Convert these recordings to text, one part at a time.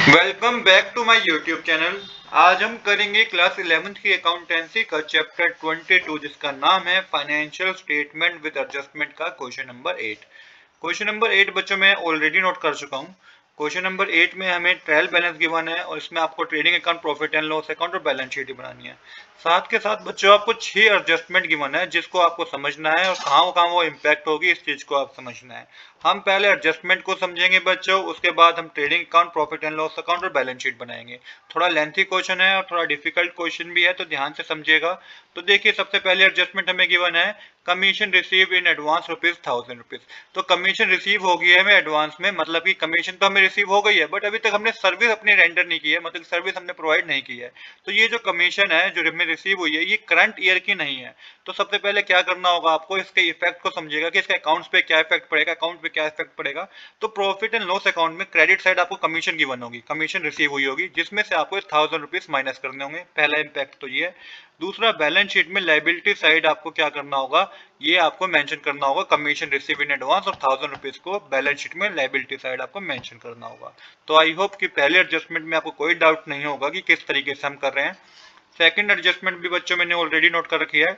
Welcome back to my YouTube channel. आज हम करेंगे क्लास 11th की अकाउंटेंसी का चैप्टर 22 जिसका नाम है फाइनेंशियल स्टेटमेंट विद एडजस्टमेंट का क्वेश्चन नंबर 8। क्वेश्चन नंबर 8 बच्चों मैं ऑलरेडी नोट कर चुका हूँ। क्वेश्चन नंबर 8 में हमें ट्रायल बैलेंस गिवन है और इसमें आपको trading account, profit and loss account और बैलेंस शीट ही बनानी है। साथ के साथ बच्चों आपको 6 एडजस्टमेंट गिवन है जिसको आपको समझना है और कहाँ वो इम्पैक्ट होगी इस चीज को आप समझना है। हम पहले एडजस्टमेंट को समझेंगे बच्चों, उसके बाद हम trading account, profit and loss account और बैलेंस शीट बनाएंगे। थोड़ा लेंथी क्वेश्चन है और थोड़ा डिफिकल्ट क्वेश्चन भी है, तो ध्यान से समझिएगा। तो देखिए सबसे पहले एडजस्टमेंट हमें गिवन है कमीशन रिसीव इन एडवांस ₹1000। तो कमीशन रिसीव हो गई है हमें एडवांस में, मतलब कि कमीशन तो हमें रिसीव हो गई है बट अभी तक हमने सर्विस अपनी रेंडर नहीं की है, मतलब सर्विस हमने प्रोवाइड नहीं की है। तो ये जो कमीशन है जो हमें रिसीव हुई है ये करंट ईयर की नहीं है। तो सबसे पहले क्या करना होगा आपको, इसके इफेक्ट को समझिएगा कि इसका अकाउंट्स पे क्या इफेक्ट पड़ेगा, अकाउंट पे क्या इफेक्ट पड़ेगा। तो प्रॉफिट एंड लॉस अकाउंट में क्रेडिट साइड आपको कमीशन गिवन होगी, कमीशन रिसीव हुई होगी, जिसमें से आपको ₹1000 माइनस करने होंगे। पहला इम्पैक्ट तो ये है। दूसरा, बैलेंस शीट में लायबिलिटी साइड आपको क्या करना होगा, ये आपको मेंशन करना होगा कमीशन रिसीव इन एडवांस और ₹1000 को बैलेंस शीट में लायबिलिटी साइड आपको मेंशन करना होगा। तो आई होप कि पहले एडजस्टमेंट में आपको कोई डाउट नहीं होगा कि किस तरीके से हम कर रहे हैं। सेकंड एडजस्टमेंट भी बच्चों मैंने ऑलरेडी नोट कर रखी है।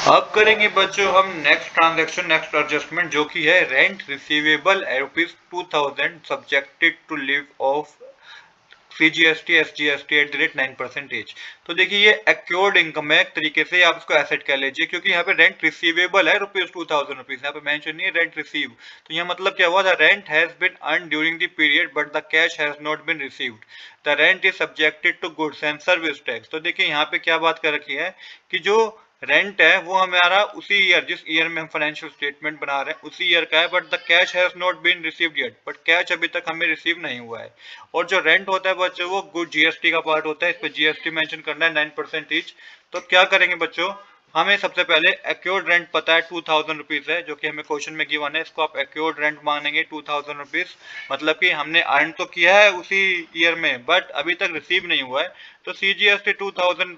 अब करेंगे बच्चों हम नेक्स्ट ट्रांजैक्शन, नेक्स्ट एडजस्टमेंट जो कि है rent receivable ₹2000 subjected to levy of CGST SGST at the rate 9%। तो देखिए ये एक्योर्ड इनकम है, एक तरीके से आप इसको एसेट कह लीजिए, क्योंकि यहाँ पे रेंट रिसीवेबल है ₹2000, यहाँ पे मेंशन नहीं है रेंट रिसीव। तो यहाँ मतलब क्या हुआ, the rent has been earn during the period but the cash has not been received. The rent is subjected to goods and service tax. तो देखिए यहाँ पे क्या बात कर रखी है कि जो रेंट है वो हमारा उसी ईयर, जिस ईयर में हम फाइनेंशियल स्टेटमेंट बना रहे हैं उसी ईयर का है, but the cash has not been received yet, but cash अभी तक हमें रिसीव नहीं हुआ है। और जो रेंट होता है बच्चों वो गुड जीएसटी का पार्ट होता है, इस पे जीएसटी मेंशन करना है 9% ईच। तो क्या करेंगे बच्चों, हमें सबसे पहले एक्योर्ड रेंट पता है ₹2000 है, जो कि हमें क्वेश्चन में गिवन है, इसको आप एक्योर्ड रेंट मानेंगे ₹2000, मतलब कि हमने अर्न तो किया है उसी ईयर में बट अभी तक रिसीव नहीं हुआ है। तो सीजीएसटी 2000,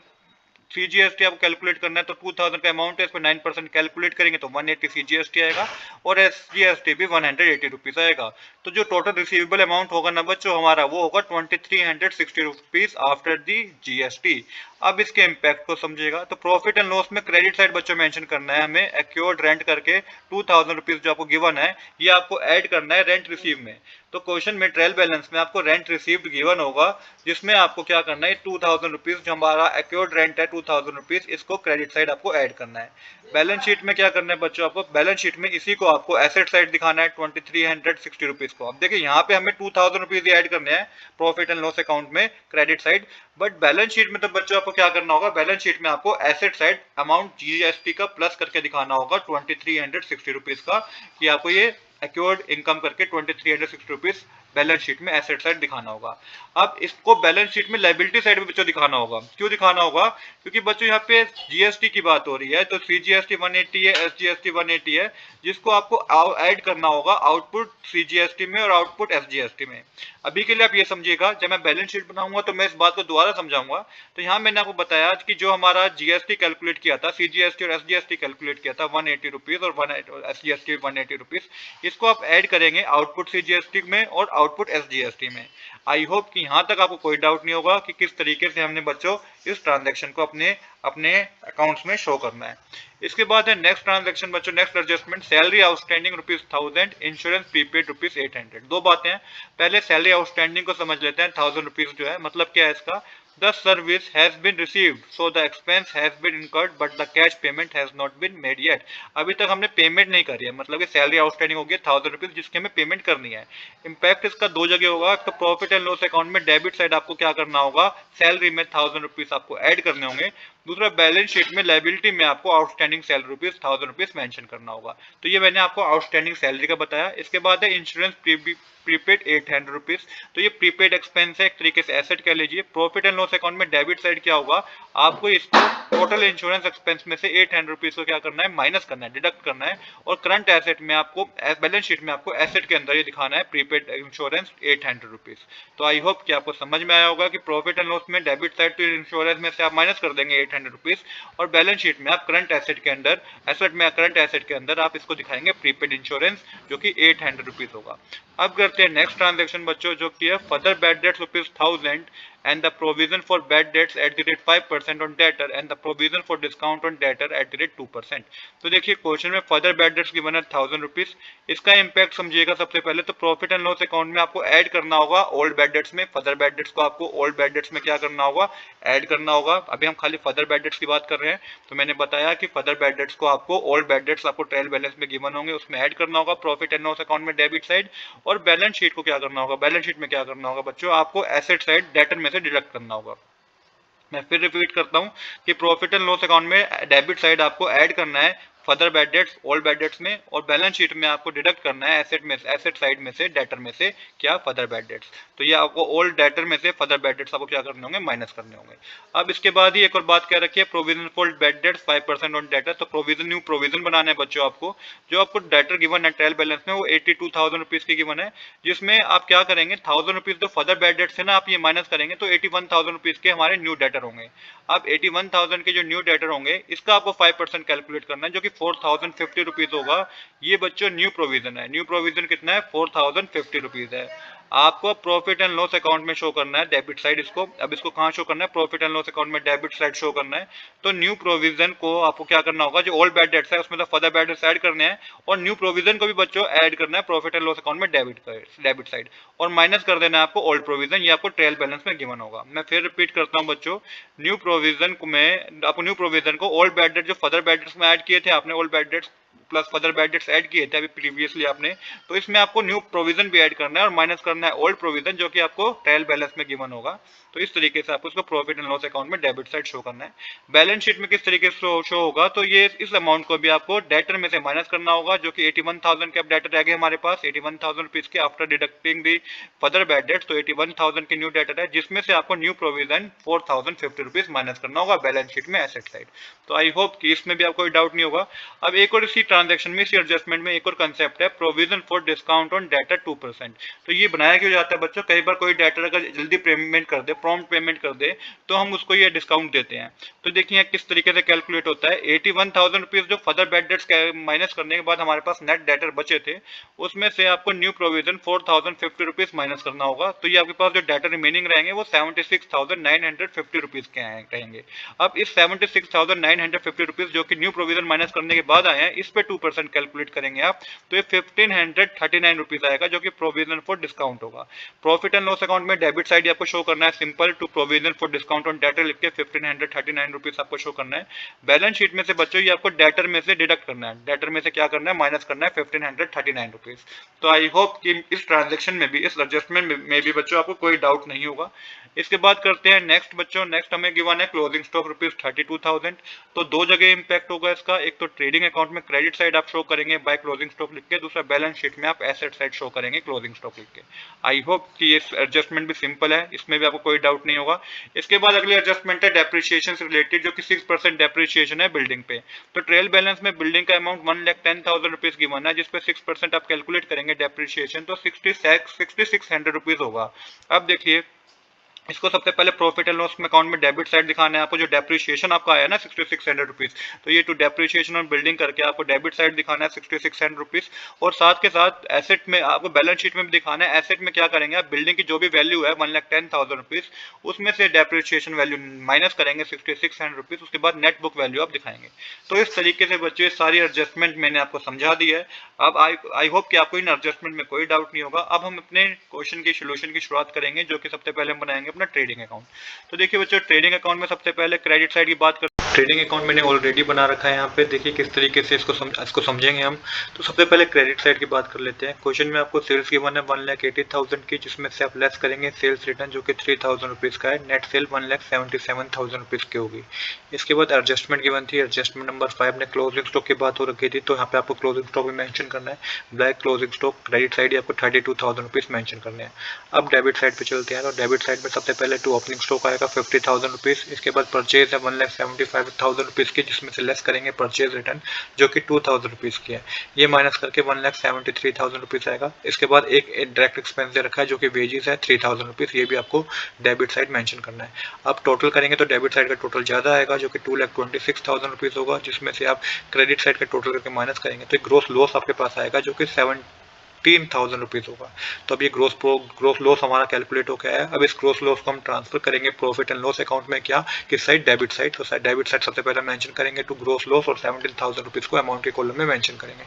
सीजीएसटी आपको कैलकुलेट करना है, तो 2000 का अमाउंट है, इस पर 9% कैलकुलेट करेंगे तो 180 सीजीएसटी आएगा और एसजीएसटी भी ₹180 आएगा। तो जो टोटल रिसीवेबल अमाउंट होगा ना बच्चों हमारा, वो होगा ₹2360 आफ्टर दी जीएसटी। अब इसके इम्पैक्ट को समझिएगा। तो प्रॉफिट एंड लॉस में क्रेडिट साइड बच्चों मेंशन करना है हमें, एक्योर्ड रेंट करके ₹2000 जो आपको गिवन है ये आपको ऐड करना है रेंट रिसीव में। तो क्वेश्चन में ट्रायल बैलेंस में आपको रेंट रिसीव्ड गिवन होगा, जिसमें आपको क्या करना है ₹2000 जो हमारा एक्योर्ड रेंट है ₹2000, इसको क्रेडिट साइड आपको ऐड करना है। बैलेंस शीट में क्या करना है बच्चों, आपको बैलेंस शीट में इसी को आपको एसेट साइड दिखाना है ₹2360 को। अब देखिए यहाँ पे हमें ₹2000 ऐड करने हैं प्रॉफिट एंड लॉस अकाउंट में credit side, but balance sheet में तो बच्चों आपको क्या करना होगा, बैलेंस शीट में आपको एसेट साइड अमाउंट जीएसटी का प्लस करके दिखाना होगा ₹2360 का, कि आपको ये एक्योर्ड इनकम करके ₹2360 बैलेंस शीट में एसेट साइड दिखाना होगा। अब इसको बैलेंस शीट में लायबिलिटी साइड में बच्चों दिखाना होगा। क्यों दिखाना होगा, क्योंकि बच्चों यहाँ पे जीएसटी की बात हो रही है, तो सीजीएसटी 180 है, एसजीएसटी 180 है, जिसको आपको ऐड करना होगा आउटपुट सीजीएसटी में और आउटपुट एसजीएसटी में। अभी के लिए आप ये समझिएगा, जब मैं बैलेंस शीट बनाऊंगा तो मैं इस बात को दोबारा समझाऊंगा। तो यहाँ मैंने आपको बताया कि जो हमारा जीएसटी कैलकुलेट किया था, सीजीएसटी और एसजीएसटी कैलकुलेट किया था ₹180 और एसजीएसटी ₹180, इसको आप ऐड करेंगे आउटपुट सीजीएसटी में और आउटपुट एसजीएसटी में। आई होप कि यहाँ तक आपको कोई डाउट नहीं होगा कि किस तरीके से हमने बच्चों इस ट्रांजैक्शन को अपने अपने अकाउंट्स में शो करना है। इसके बाद है नेक्स्ट ट्रांजैक्शन बच्चों, next adjustment salary outstanding ₹1000, insurance prepaid ₹800। दो बातें हैं, पहले सैलरी आउटस्टैंडिंग को समझ लेते हैं। ₹1000 जो है मतलब क्या है इसका, the service has been received so the expense has been incurred but the cash payment has not been made yet। अभी तक हमने पेमेंट नहीं करी है, मतलब कि सैलरी आउटस्टैंडिंग होगी ₹1000 जिसकी हमें पेमेंट करनी है। इम्पैक्ट इसका दो जगह होगा, तो प्रॉफिट एंड लॉस अकाउंट में डेबिट साइड आपको क्या करना होगा, सैलरी में ₹1000 आपको ऐड करने होंगे। दूसरा, बैलेंस शीट में लायबिलिटी में आपको आउटस्टैंडिंग सैलरी ₹1000 मेंशन करना होगा। तो ये मैंने आपको आउटस्टैंडिंग सैलरी का बताया। इसके बाद है इंश्योरेंस प्रीपेड ₹800। तो ये प्रीपेड एक्सपेंस है, एक तरीके से एसेट कह लीजिए। प्रॉफिट एंड लॉस अकाउंट में डेबिट साइड क्या होगा, आपको इसको टोटल इंश्योरेंस एक्सपेंस में से ₹800 को क्या करना है, माइनस करना है, डिडक्ट करना है। और करंट एसेट में आपको, बैलेंस शीट में आपको एसेट के अंदर ये दिखाना है प्रीपेड इंश्योरेंस ₹800। तो आई होप कि आपको समझ में आया होगा कि प्रॉफिट एंड लॉस में डेबिट साइड तो इंश्योरेंस में से आप माइनस कर देंगे 800 रुपीज, और बैलेंस शीट में आप करंट एसेट के अंदर आप इसको दिखाएंगे प्रीपेड इंश्योरेंस जो कि 800 रुपीज होगा। अब करते हैं नेक्स्ट ट्रांजेक्शन बच्चों, जो कि है further bad debts ₹1000 and the provision for bad debts at the rate 5% on debtor and the provision for discount on debtor at the rate 2%। तो देखिए क्वेश्चन में फर्दर बैड डेट्स गिवन है 1000 rupees. इसका impact समझिएगा। सबसे पहले तो profit and loss account में आपको ऐड करना होगा ओल्ड बैड डेट्स में। फर्दर बैड डेट्स को आपको ओल्ड बैड डेट्स में क्या करना होगा, ऐड करना होगा। अभी हम खाली फर्दर बैड डेट्स की बात कर रहे हैं, तो मैंने बताया कि फर्दर बैड डेट्स को आपको ओल्ड बैड डेट्स आपको ट्रायल बैलेंस में गिवन होंगे, उसमें ऐड करना होगा प्रॉफिट एंड लॉस अकाउंट में डेबिट साइड। और बैलेंस शीट को क्या करना होगा, बैलेंस शीट में क्या करना होगा बच्चों, आपको एसेट साइड डेटर में से डिडक्ट करना होगा। मैं फिर रिपीट करता हूं कि प्रॉफिट एंड लॉस अकाउंट में डेबिट साइड आपको ऐड करना है further bad debts old bad debts में, और बैलेंस शीट में आपको डिडक्ट करना है एसेट साइड में से डेटर में से क्या, फर्दर बैड डेट्स। तो ये आपको ओल्ड डेटर में से फर्दर बैड डेट्स आपको क्या करने होंगे, माइनस करने होंगे। अब इसके बाद ही एक और बात क्या रखी है, provision for bad debts 5% on debtor. तो प्रोविजन न्यू प्रोविजन बनाना है बच्चों आपको। जो आपको डेटर गिवन है ट्रायल बैलेंस में वो 82,000 रुपीज की गिवन है, जिसमें आप क्या करेंगे 1000 रुपीज जो फर्दर बैड डेट्स है ना, आप ये माइनस करेंगे तो 81,000 रुपीज के हमारे न्यू डेटर होंगे। अब 81,000 के जो न्यू डेटर होंगे इसका आपको 5% कैलकुलेट करना है, जो कि 4050 रुपीज होगा। ये बच्चों न्यू प्रोविजन है। न्यू प्रोविजन कितना है, 4050 रुपीज है। आपको प्रॉफिट एंड लॉस अकाउंट में शो करना है डेबिट साइड इसको। अब इसको कहाँ शो करना है, प्रॉफिट एंड लॉस अकाउंट में डेबिट साइड शो करना है। तो न्यू प्रोविजन को आपको क्या करना होगा, जो ओल्ड बैड डेट्स है उसमें तो फर्दर बैड डेट्स ऐड करने हैं, और न्यू प्रोविजन को भी बच्चों ऐड करना है प्रॉफिट एंड लॉस अकाउंट में डेबिट साइड, और माइनस कर देना है आपको ओल्ड प्रोविजन। ये आपको ट्रायल बैलेंस में गिवन होगा। मैं फिर रिपीट करता हूँ बच्चों, न्यू प्रोविजन में आपको न्यू प्रोविजन को ओल्ड बैड डेट जो फर्दर बैड डेट्स में ऐड किए थे आपने, old bad debts plus further bad debts add किए थे अभी प्रीवियसली आपने, तो इसमें आपको न्यू प्रोविजन भी ऐड करना है और माइनस करना है ओल्ड प्रोविजन जो कि आपको ट्रायल बैलेंस में गिवन होगा। तो इस तरीके से आपको उसको प्रॉफिट एंड लॉस अकाउंट में डेबिट साइड शो करना है। बैलेंस शीट में किस तरीके से शो होगा, तो ये इस अमाउंट को भी आपको डेटर में से माइनस करना होगा, जो कि 81,000 के अब डेटर रह गए हमारे पास 81,000 रुपीज के आफ्टर डिडक्टिंग दी फर्दर बैड डेट्स। तो 81,000 के न्यू डेटर है, जिसमें से आपको न्यू प्रोविजन 4050 रुपीज माइनस करना होगा बैलेंस शीट में एसेट साइड। तो आई होप कि इसमें भी आपको कोई डाउट नहीं होगा। अब एक और इसी ट्रांजेक्शन में, इसी एडजस्टमेंट में एक और कंसेप्ट है provision for discount on debtor 2%। तो ये बनाया क्यों जाता है बच्चों, कई बार कोई डेटर अगर जल्दी पेमेंट कर दे, प्रॉम्प्ट पेमेंट कर दे, तो हम उसको ये डिस्काउंट देते हैं। तो देखिए किस तरीके से कैलकुलेट होता है। 81,000 रुपीज जो फर्दर बैड डेट्स माइनस करने के बाद हमारे पास नेट डेटर बचे थे, उसमें से आपको न्यू प्रोविजन 4050 रुपीज माइनस करना होगा। तो ये आपके पास जो डेटर रिमेनिंग रहेंगे वो 76,950 रुपीज के रहेंगे। अब इस 76,950 रुपीज जो कि न्यू प्रोविजन माइनस करने के बाद आए हैं, इस पे 2% कैलकुलेट करेंगे आप, तो ये 1539 रुपीज आएगा, जो कि प्रोविजन फॉर डिस्काउंट होगा। प्रॉफिट एंड लॉस अकाउंट में डेबिट साइड आपको शो करना है simple to provision for discount on debtor लिख के 1539 रुपीज आपको शो करना है। बैलेंस शीट में से बच्चों ये आपको डेटर में से डिडक्ट करना है, डेटर में से क्या करना है, माइनस करना है 1539 रुपीज। तो आई होप कि इस ट्रांजेक्शन में भी, इस एडजस्टमेंट में भी बच्चों आपको कोई डाउट नहीं होगा। इसके बाद करते हैं नेक्स्ट बच्चों। नेक्स्ट हमें गिवन है क्लोजिंग स्टॉक ₹32,000। तो दो जगह इंपैक्ट होगा इसका, एक तो ट्रेडिंग अकाउंट में क्रेडिट साइड आप शो करेंगे बाय क्लोजिंग स्टॉक लिख के, दूसरा बैलेंस शीट में आप एसेट साइड शो करेंगे क्लोजिंग स्टॉक लिख के। आई होप कि ये एडजस्टमेंट भी सिंपल है, इसमें भी आपको कोई डाउट नहीं होगा। इसके बाद अगली एडजस्टमेंट है डेप्रिसिएशन से रिलेटेड, जो कि 6% डेप्रिसिएशन है बिल्डिंग पे। तो ट्रेल बैलेंस में बिल्डिंग का अमाउंट 1,10,000 रुपीज गिवन है, जिसपे 6% आप कैलकुलेट करेंगे डेप्रिसिएशन, तो 6600 रुपीज होगा। अब देखिए इसको सबसे पहले प्रॉफिट एंड लॉस अकाउंट में डेबिट साइड दिखाना है आपको। जो डेप्रिसिएशन आपका आया ना 6600 रुपीज, तो ये टू डेप्रिसिएशन और बिल्डिंग करके आपको डेबिट साइड दिखाना है 6600 रुपीज, और साथ के साथ एसेट में आपको बैलेंस शीट में भी दिखाना है। एसेट में क्या करेंगे आप, बिल्डिंग की जो भी वैल्यू है 1,10,000 रुपीज, उसमें से डेप्रिसिएशन वैल्यू माइनस करेंगे 6600 रुपीज, उसके बाद नेट बुक वैल्यू आप दिखाएंगे। तो इस तरीके से बच्चे सारी एडजस्टमेंट मैंने आपको समझा दी है। अब आई होप कि आपको इन एडजस्टमेंट में कोई डाउट नहीं होगा। अब हम अपने क्वेश्चन की सोल्यूशन की शुरुआत करेंगे, जो कि सबसे पहले हम बनाएंगे अपना ट्रेडिंग अकाउंट। तो देखिए बच्चों, ट्रेडिंग अकाउंट में सबसे पहले क्रेडिट साइड की बात करते हैं। ट्रेडिंग अकाउंट मैंने ऑलरेडी बना रखा है यहाँ पे, देखिए किस तरीके से इसको समझेंगे हम। तो सबसे पहले क्रेडिट साइड की बात कर लेते हैं। क्वेश्चन में आपको सेल्स गिवन है 1,80,000 की, जिसमें से आप लेस करेंगे सेल्स रिटर्न जो कि 3,000 रुपीज का है। नेट सेल 1,77,000 रुपीज की होगी। इसके बाद एडजस्टमेंट गिवन थी, एडजस्टमेंट नंबर 5 में क्लोजिंग स्टॉक की बात हो रखी थी, तो यहाँ पे आपको क्लोजिंग स्टॉक भी मेंशन करना है। Black closing stock credit side आपको 32,000 रुपीज मेंशन करने हैं। अब डेबिट साइड पे चलते हैं। तो डेबिट साइड में सबसे पहले टू ओपनिंग स्टॉक आएगा 50,000 रुपीज। इसके बाद परचेज है 1,75,000 5,000 रुपीज़ की, जिसमें से लेस करेंगे परचेज रिटर्न जो कि 2,000 रुपीज़ की है। ये माइनस करके 1,73,000 रुपीज़ आएगा। इसके बाद एक डायरेक्ट एक्सपेंस दे रखा है जो कि वेजेस है 3,000 रुपीज़, ये भी आपको डेबिट साइड मेंशन करना है। अब टोटल करेंगे तो डेबिट साइड का टोटल ज़्यादा आएगा जो कि 2,26,000 रुपीज़ होगा, जिसमें से आप क्रेडिट साइड का टोटल करके माइनस करेंगे तो ग्रोस लॉस आपके पास आएगा जो कि 17,000 रुपीज़ होगा। तो अब ये ग्रोस लॉस हमारा कैलकुलेट हो गया है। अब इस ग्रोस लॉस को हम ट्रांसफर करेंगे प्रॉफिट एंड लॉस अकाउंट में, क्या किस साइड, डेबिट साइड। तो डेबिट साइड सबसे पहले मेंशन करेंगे टू ग्रोस लॉस और 17,000 रुपीज़ को अमाउंट के कॉलम में मेंशन करेंगे।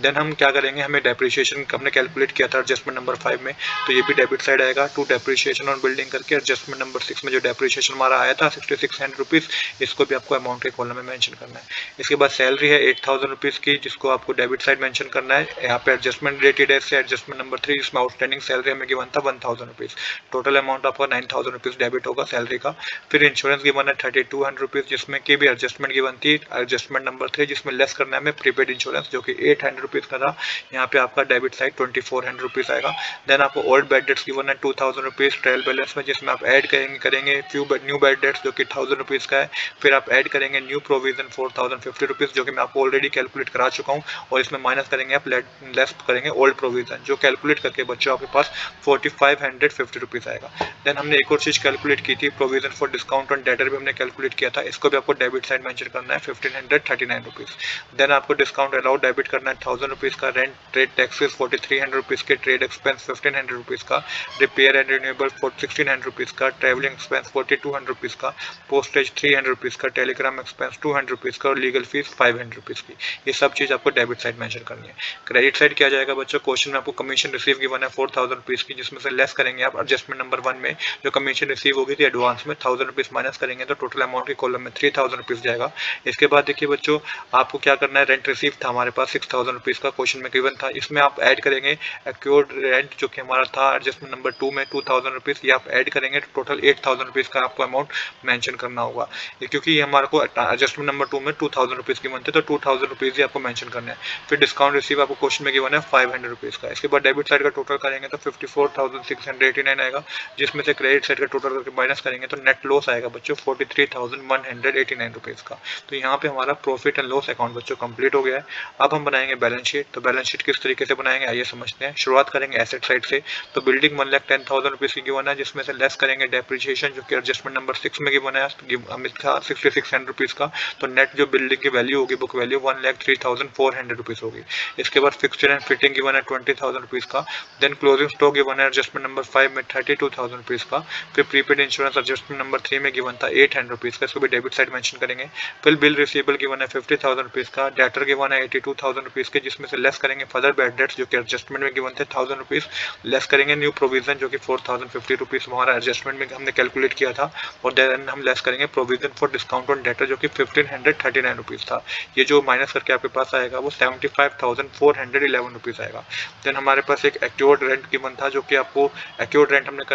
देन हम क्या करेंगे, हमें डेप्रिसिएशन हमने कैलकुलेट किया था एडजस्टमेंट नंबर 5 में, तो ये भी डेबिट साइड आएगा। टू डेप्रिसिएशन ऑन बिल्डिंग करके एडजस्टमेंट नंबर 6 में जो डेप्रिसिएशन हमारा आया था 6,600 रुपीज़, इसको भी आपको अमाउंट के कॉलम में मेंशन करना है। इसके बाद सैलरी है 8,000 रुपीज़ की, जिसको आपको डेबिट साइड मेंशन करना है। यहाँ पे एडजस्टमेंट रिलेटेड है से एडजस्टमेंट नंबर 3, जिसमें आउटस्टैंडिंग सैलरी हमें गिवन था 1,000 रुपीज़। टोटल अमाउंट आपका 9,000 रुपीज़ डेबिट होगा सैलरी का। फिर इंश्योरेंस गिवन है 3,200 रुपीज़, जिसमें की भी एडजस्टमेंट गिवन थी एडजस्टमेंट नंबर 3, जिसमें लेस करना है हमें प्रीपेड इंश्योरेंस जो कि 800 रुपीज़ का था। यहाँ पे आपका डेबिट साइड 2,400 रुपीज़ आएगा। देन आपको ओल्ड बेड डेट्स गिवन है 2,000 रुपीज़ ट्रायल बैलेंस में, जिसमें आप ऐड करेंगे फ्यू न्यू बेड डेट्स जो कि 1,000 रुपीज़ का है। फिर आप ऐड करेंगे न्यू प्रोविजन 4,050 रुपीज़ जो कि मैं आपको ऑलरेडी कैलकुलेट करा चुका हूँ, और इसमें माइनस करेंगे आप लेस करेंगे ओल्ड प्रोविजन, जो कैलकुलेट करके बच्चों आपके पास 4,550 रुपीज़ आएगा। देन हमने एक और चीज़ कैलकुलेट की थी, provision for discount on debtor भी हमने कैलकुलेट किया था, इसको भी आपको डेबिट साइड मेंशन करना है 1,539 रुपीज़। देन आपको डिस्काउंट अलाउड डेबिट करना है 1,000 रुपीज़ का, रेंट ट्रेड टैक्सेस 4,300 रुपीज़ के, ट्रेड एक्सपेंस 1,500 रुपीज़ का, रिपेयर एंड रिन्यूएबल 1,600 रुपीज़ का, ट्रैवलिंग एक्सपेंस 4,200 रुपीज़ का, पोस्टेज 300 रुपीज़ का, टेलीग्राम एक्सपेंस 200 रुपीज़ का और लीगल फीस 500 रुपीज़ की। ये सब चीज़ आपको डेबिट साइड मेंशन करनी है। क्रेडिट साइड क्या जाएगा बच्चों, क्वेश्चन में आपको कमीशन रिसीव गिवन है 4,000 रुपीज़ की, जिसमें से लेस करेंगे आप एडजस्टमेंट नंबर 1 में जो कमीशन रिसीव होगी थी एडवांस में 1,000 रुपीज़ माइनस करेंगे तो टोटल अमाउंट के कॉलम में 3,000 रुपीज़ जाएगा। इसके बाद देखिए बच्चों, आपको क्या करना है, रेंट रिसीव था हमारे पास 6,000 रुपीज़ का, क्वेश्चन में गिवन था, इसमें आप ऐड करेंगे एक्योर्ड रेंट जो कि हमारा था एडजस्टमेंट नंबर 2 में 2,000 रुपीज़, ये आप ऐड करेंगे तो टोटल 8,000 रुपीज़ का आपको अमाउंट मेंशन करना होगा, क्योंकि ये हमारे को एडजस्टमेंट नंबर 2 में 2,000 रुपीज़ की बनते, तो 2,000 रुपीज़ ही आपको मेंशन करना है। फिर डिस्काउंट रिसीव आपको क्वेश्चन में गिवन है 500 रुपीज़ का। इसके बाद डेबिट साइड का टोटल करेंगे तो 54,689 आएगा, जिसमें से क्रेडिट साइड का टोटल करके माइनस करेंगे तो नेट लॉस आएगा बच्चों 43,189 रुपीज़ का। तो यहाँ पे हमारा प्रॉफिट एंड लॉस अकाउंट बच्चों कंप्लीट हो गया है। अब हम बनाएंगे बैलेंस शीट। तो बैलेंस शीट किस तरीके से बनाएंगे आइए समझते हैं। शुरुआत करेंगे एसेट साइड से। तो बिल्डिंग 1,10,000 रुपीज़ की गिवन है, जिसमें से लेस करेंगे डेप्रिसिएशन जो कि एडजस्टमेंट नंबर 6 में गिवन है अमित का 6,600 रुपीज़ का। तो नेट जो बिल्डिंग की वैल्यू होगी बुक वैल्यू 1,03,400 रुपीज़ होगी। इसके बाद फिक्सचर एंड फिटिंग गिवन है 20,000 रुपीज़ का। देन क्लोजिंग स्टॉक गिवन है एडजस्टमेंट नंबर 5 में 32,000 रुपीज़ का। फिर प्रीपेड इंश्योरेंस एडजस्टमेंट नंबर 3 में गिवन था 800 रुपीज़ का, इसको भी डेबिट साइड मेंशन करेंगे। फिर बिल रिसीवेबल गिवन है 50,000 रुपीज़ का। डेटर गिवन है 82,000 रुपीज़ के, जिसमें से लेस करेंगे फर्दर बैड डेट्स जो कि एडजस्टमेंट में गिवन थे 1,000 रुपीज़, लेस करेंगे न्यू प्रोविजन जो कि 4,050 रुपीज़ हमारा एडजस्टमेंट में हमने कैलकुलेट किया था, और देन हम लेस करेंगे provision for discount on debtor जो कि 1,539 रुपीज़ था। ये जो माइनस करके आपके पास आएगा वो 75,411 रुपीज़ आएगा। देन हमारे पास एक एक्योर्ड रेंट गिवन था, जो कि आपको एक्योर्ड रेंट हमने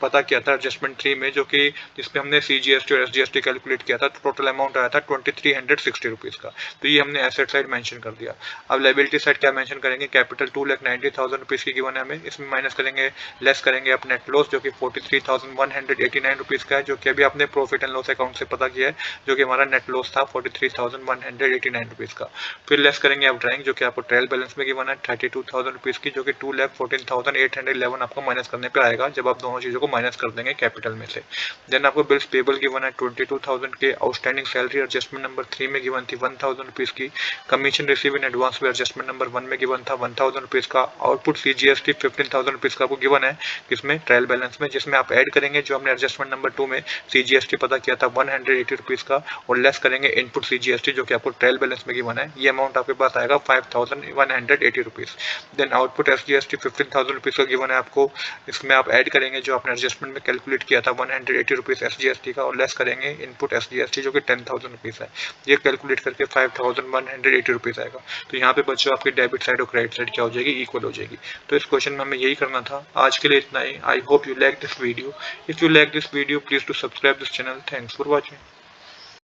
पता किया था एडजस्टमेंट 3 में, जो कि जिसपे हमने CGST और SGST कैलकुलेट किया था, तो टोटल अमाउंट आया था 2,360 रुपीज़ का। तो ये हमने एसेट साइड मेंशन कर दिया। अब लायबिलिटी साइड क्या मेंशन करेंगे, कैपिटल 2,90,000 रुपीज़ की गिवन है हमें, इसमें माइनस करेंगे लेस करेंगे आप नेट लॉस जो कि 43,189 रुपीज़ का है, जो कि अभी आपने प्रॉफिट एंड लॉस अकाउंट से पता किया है, जो कि हमारा नेट लॉस था 43,189 रुपीज़ का। फिर लेस करेंगे आप ड्राइंग जो कि आपको ट्रायल बैलेंस में गिवन है 32,000 रुपीज़ की, जो कि 2,14,811 आपको माइनस करने पर आएगा जब आप दोनों चीज़ों को माइनस कर देंगे कैपिटल में से। देन आपको बिल्स पेबल गिवन है 22,000 के। आउटस्टैंडिंग सैलरी एडजस्टमेंट नंबर 3 में गिवन थी 1,000 रुपीज़ की। कमीशन रिसीव इन एडवांस में एडजस्टमेंट नंबर 1 में गिवन था 1,000 रुपीज़ का। आउटपुट CGST 15,000 रुपीज़ का आपको गिवन है किसमें, ट्रायल बैलेंस में, जिसमें आप ऐड करेंगे जो हमने एडजस्टमेंट नंबर 2 में CGST पता किया था 180 रुपीज़ का, और लेस करेंगे इनपुट CGST जो कि आपको ट्रायल बैलेंस में गिवन है। ये अमाउंट आपके पास आएगा 5,180 rupees. Then output SGST 15,000 rupees का गिवन है आपको, इसमें आप ऐड करेंगे जो आपने एडजस्टमेंट में कैलकुलेट किया था 180 रुपीज़ SGST का, और लेस करेंगे इनपुट SGST जो कि 10,000 रुपीज़ है। ये कैलकुलेट करके 5,180 रुपीज़ आएगा। तो यहाँ पे बच्चों आपकी डेबिट साइड और क्रेडिट साइड क्या हो जाएगी, इक्वल हो जाएगी। तो इस क्वेश्चन में हमें यही करना था। आज के लिए इतना ही। I hope you like this video. If you like this video please to subscribe this channel. Thanks for watching.